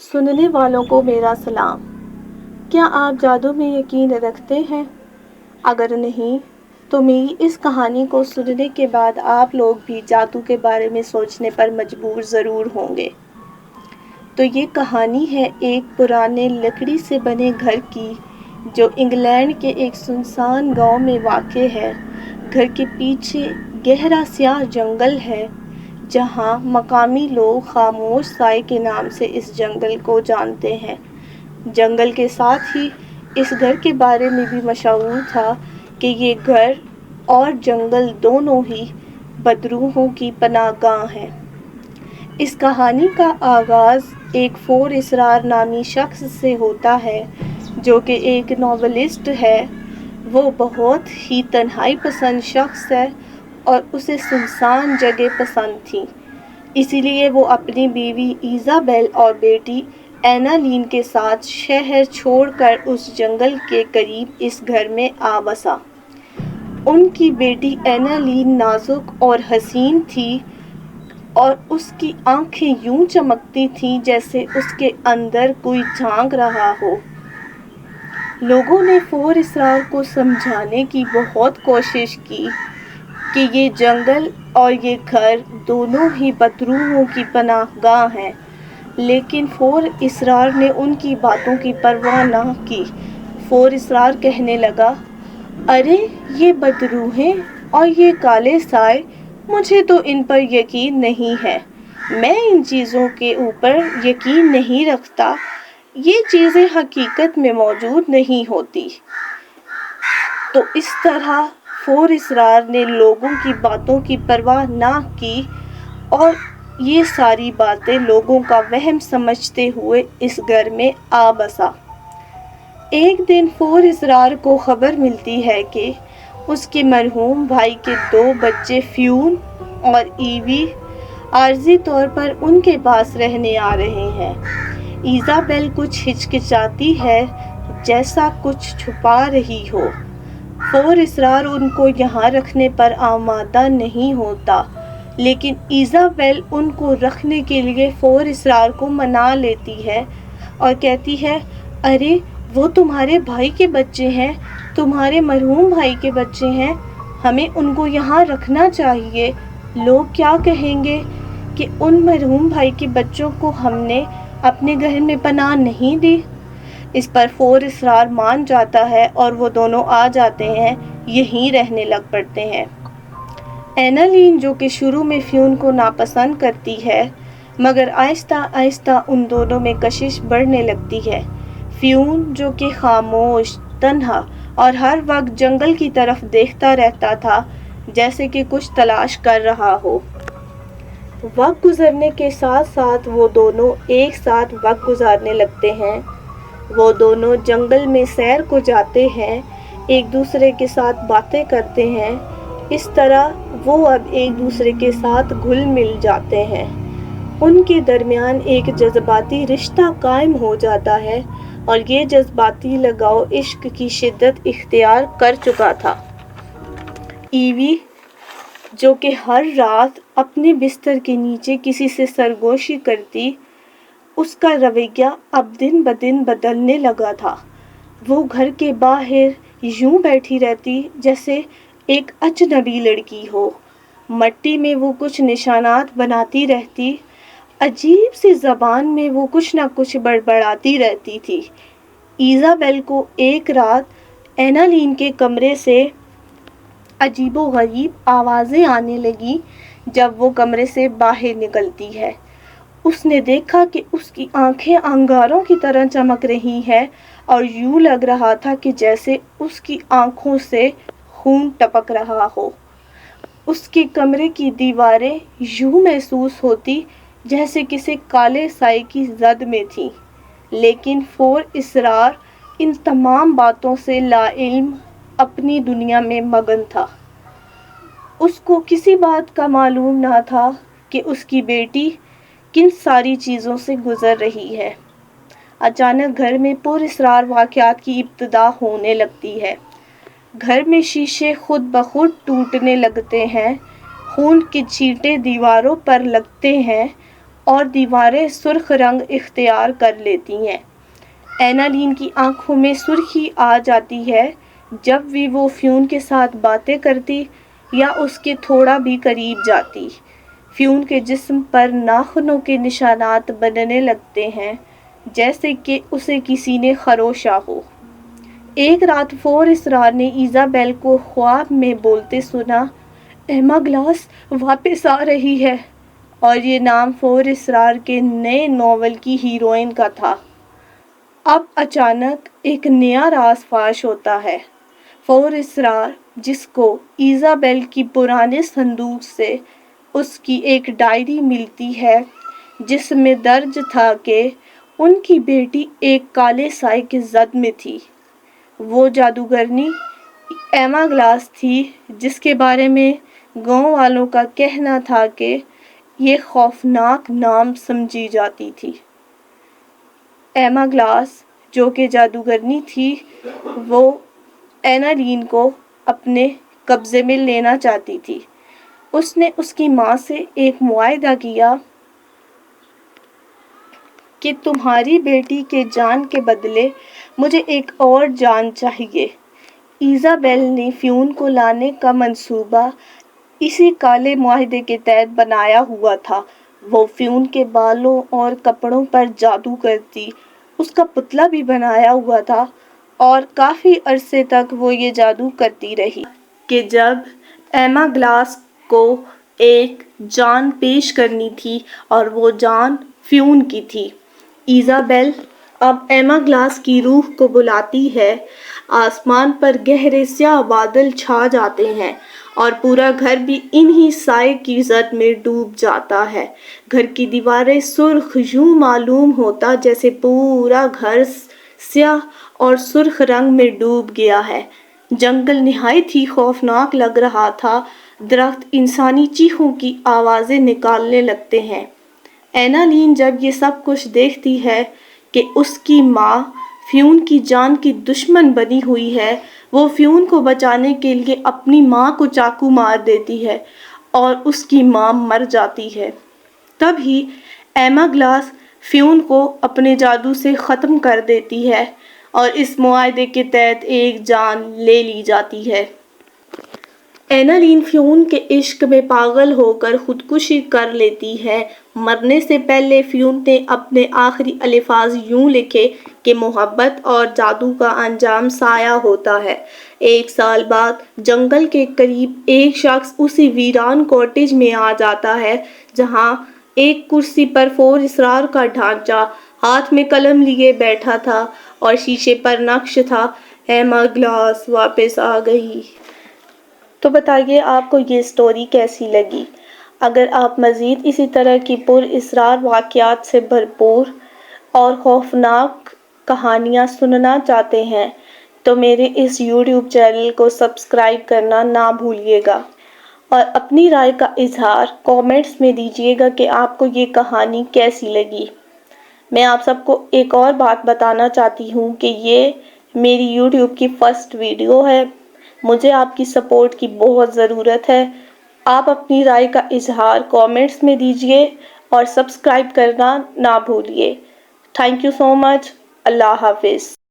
سننے والوں کو میرا سلام۔ کیا آپ جادو میں یقین رکھتے ہیں؟ اگر نہیں تو میری اس کہانی کو سننے کے بعد آپ لوگ بھی جادو کے بارے میں سوچنے پر مجبور ضرور ہوں گے۔ تو یہ کہانی ہے ایک پرانے لکڑی سے بنے گھر کی، جو انگلینڈ کے ایک سنسان گاؤں میں واقع ہے۔ گھر کے پیچھے گہرا سیاہ جنگل ہے، جہاں مقامی لوگ خاموش سائے کے نام سے اس جنگل کو جانتے ہیں۔ جنگل کے ساتھ ہی اس گھر کے بارے میں بھی مشہور تھا کہ یہ گھر اور جنگل دونوں ہی بدروحوں کی پناہ گاہ ہیں۔ اس کہانی کا آغاز ایک فور اسرار نامی شخص سے ہوتا ہے، جو کہ ایک ناولسٹ ہے۔ وہ بہت ہی تنہائی پسند شخص ہے اور اسے سنسان جگہ پسند تھی، اسی لیے وہ اپنی بیوی ایزابیل اور بیٹی اینا لین کے ساتھ شہر چھوڑ کر اس جنگل کے قریب اس گھر میں آ بسا۔ ان کی بیٹی اینا لین نازک اور حسین تھی اور اس کی آنکھیں یوں چمکتی تھیں جیسے اس کے اندر کوئی جھانک رہا ہو۔ لوگوں نے فور اسرار کو سمجھانے کی بہت کوشش کی کہ یہ جنگل اور یہ گھر دونوں ہی بدروحوں کی پناہ گاہ ہیں، لیکن فور اسرار نے ان کی باتوں کی پرواہ نہ کی۔ فور اسرار کہنے لگا، ارے یہ بدروحیں اور یہ کالے سائے، مجھے تو ان پر یقین نہیں ہے۔ میں ان چیزوں کے اوپر یقین نہیں رکھتا، یہ چیزیں حقیقت میں موجود نہیں ہوتی۔ تو اس طرح فور اسرار نے لوگوں کی باتوں کی پرواہ نہ کی اور یہ ساری باتیں لوگوں کا وہم سمجھتے ہوئے اس گھر میں آ بسا۔ ایک دن فور اسرار کو خبر ملتی ہے کہ اس کے مرحوم بھائی کے 2 بچے فیون اور ایوی عارضی طور پر ان کے پاس رہنے آ رہے ہیں۔ ایزابیل کچھ ہچکچاتی ہے، جیسا کچھ چھپا رہی ہو۔ فور اسرار ان کو یہاں رکھنے پر آمادہ نہیں ہوتا، لیکن ایزابیل ان کو رکھنے کے لیے فور اسرار کو منا لیتی ہے اور کہتی ہے، ارے وہ تمہارے بھائی کے بچے ہیں، تمہارے مرحوم بھائی کے بچے ہیں، ہمیں ان کو یہاں رکھنا چاہیے۔ لوگ کیا کہیں گے کہ ان مرحوم بھائی کے بچوں کو ہم نے اپنے گھر میں پناہ نہیں دی۔ اس پر فور اسرار مان جاتا ہے اور وہ دونوں آ جاتے ہیں، یہیں رہنے لگ پڑتے ہیں۔ اینا لین، جو کہ شروع میں فیون کو ناپسند کرتی ہے، مگر آہستہ آہستہ ان دونوں میں کشش بڑھنے لگتی ہے۔ فیون، جو کہ خاموش، تنہا اور ہر وقت جنگل کی طرف دیکھتا رہتا تھا جیسے کہ کچھ تلاش کر رہا ہو۔ وقت گزرنے کے ساتھ ساتھ وہ دونوں ایک ساتھ وقت گزارنے لگتے ہیں۔ وہ دونوں جنگل میں سیر کو جاتے ہیں، ایک دوسرے کے ساتھ باتیں کرتے ہیں۔ اس طرح وہ اب ایک دوسرے کے ساتھ گھل مل جاتے ہیں۔ ان کے درمیان ایک جذباتی رشتہ قائم ہو جاتا ہے اور یہ جذباتی لگاؤ عشق کی شدت اختیار کر چکا تھا۔ ایوی، جو کہ ہر رات اپنے بستر کے نیچے کسی سے سرگوشی کرتی، اس کا رویہ اب دن بدن بدلنے لگا تھا۔ وہ گھر کے باہر یوں بیٹھی رہتی جیسے ایک اجنبی لڑکی ہو۔ مٹی میں وہ کچھ نشانات بناتی رہتی، عجیب سی زبان میں وہ کچھ نہ کچھ بڑبڑاتی رہتی تھی۔ ایزابیل کو ایک رات اینا لین کے کمرے سے عجیب و غریب آوازیں آنے لگیں۔ جب وہ کمرے سے باہر نکلتی ہے، اس نے دیکھا کہ اس کی آنکھیں انگاروں کی طرح چمک رہی ہیں اور یوں لگ رہا تھا کہ جیسے اس کی آنکھوں سے خون ٹپک رہا ہو۔ اس کے کمرے کی دیواریں یوں محسوس ہوتی جیسے کسی کالے سائے کی زد میں تھیں، لیکن فور اسرار ان تمام باتوں سے لا علم اپنی دنیا میں مگن تھا۔ اس کو کسی بات کا معلوم نہ تھا کہ اس کی بیٹی کن ساری چیزوں سے گزر رہی ہے۔ اچانک گھر میں پر اسرار واقعات کی ابتدا ہونے لگتی ہے۔ گھر میں شیشے خود بخود ٹوٹنے لگتے ہیں، خون کے چھینٹے دیواروں پر لگتے ہیں اور دیواریں سرخ رنگ اختیار کر لیتی ہیں۔ اینالین کی آنکھوں میں سرخی آ جاتی ہے جب بھی وہ فیون کے ساتھ باتیں کرتی یا اس کے تھوڑا بھی قریب جاتی۔ فیون کے جسم پر ناخنوں کے نشانات بننے لگتے ہیں جیسے کہ اسے کسی نے خروشا ہو۔ ایک رات فور اسرار نے ایزابیل کو خواب میں بولتے سنا، ایما گلاس واپس آ رہی ہے، اور یہ نام فور اسرار کے نئے ناول کی ہیروئن کا تھا۔ اب اچانک ایک نیا راز فاش ہوتا ہے۔ فور اسرار، جس کو ایزابیل کی پرانے صندوق سے اس کی ایک ڈائری ملتی ہے جس میں درج تھا کہ ان کی بیٹی ایک کالے سائے کی زد میں تھی۔ وہ جادوگرنی ایما گلاس تھی جس کے بارے میں گاؤں والوں کا کہنا تھا کہ یہ خوفناک نام سمجھی جاتی تھی۔ ایما گلاس، جو کہ جادوگرنی تھی، وہ اینالین کو اپنے قبضے میں لینا چاہتی تھی۔ اس نے اس کی ماں سے ایک معاہدہ کیا کہ تمہاری بیٹی کے جان کے بدلے مجھے ایک اور جان چاہیے۔ ایزابیل نے فیون کو لانے کا منصوبہ اسی کالے معاہدے کے تحت بنایا ہوا تھا۔ وہ فیون کے بالوں اور کپڑوں پر جادو کرتی، اس کا پتلا بھی بنایا ہوا تھا، اور کافی عرصے تک وہ یہ جادو کرتی رہی کہ جب ایما گلاس کو ایک جان پیش کرنی تھی اور وہ جان فیون کی تھی۔ ایزابیل اب ایما گلاس کی روح کو بلاتی ہے۔ آسمان پر گہرے سیاہ بادل چھا جاتے ہیں اور پورا گھر بھی انہی سائے کی زد میں ڈوب جاتا ہے۔ گھر کی دیواریں سرخ، یوں معلوم ہوتا جیسے پورا گھر سیاہ اور سرخ رنگ میں ڈوب گیا ہے۔ جنگل نہایت ہی خوفناک لگ رہا تھا، درخت انسانی چیخوں کی آوازیں نکالنے لگتے ہیں۔ اینالین جب یہ سب کچھ دیکھتی ہے کہ اس کی ماں فیون کی جان کی دشمن بنی ہوئی ہے، وہ فیون کو بچانے کے لیے اپنی ماں کو چاقو مار دیتی ہے اور اس کی ماں مر جاتی ہے۔ تب ہی ایما گلاس فیون کو اپنے جادو سے ختم کر دیتی ہے اور اس معاہدے کے تحت ایک جان لے لی جاتی ہے۔ اینالین فیون کے عشق میں پاگل ہو کر خودکشی کر لیتی ہے۔ مرنے سے پہلے فیون نے اپنے آخری الفاظ یوں لکھے کہ محبت اور جادو کا انجام سایہ ہوتا ہے۔ 1 سال بعد جنگل کے قریب ایک شخص اسی ویران کاٹیج میں آ جاتا ہے جہاں ایک کرسی پر فور اسرار کا ڈھانچہ ہاتھ میں قلم لیے بیٹھا تھا اور شیشے پر نقش تھا، ایما گلاس واپس آ گئی۔ تو بتائیے آپ کو یہ سٹوری کیسی لگی؟ اگر آپ مزید اسی طرح کی پر اسرار واقعات سے بھرپور اور خوفناک کہانیاں سننا چاہتے ہیں تو میرے اس یوٹیوب چینل کو سبسکرائب کرنا نہ بھولیے گا، اور اپنی رائے کا اظہار کامنٹس میں دیجیے گا کہ آپ کو یہ کہانی کیسی لگی۔ میں آپ سب کو ایک اور بات بتانا چاہتی ہوں کہ یہ میری یوٹیوب کی فرسٹ ویڈیو ہے۔ مجھے آپ کی سپورٹ کی بہت ضرورت ہے۔ آپ اپنی رائے کا اظہار کامنٹس میں دیجیے اور سبسکرائب کرنا نہ بھولیے۔ تھینک یو سو مچ۔ اللہ حافظ۔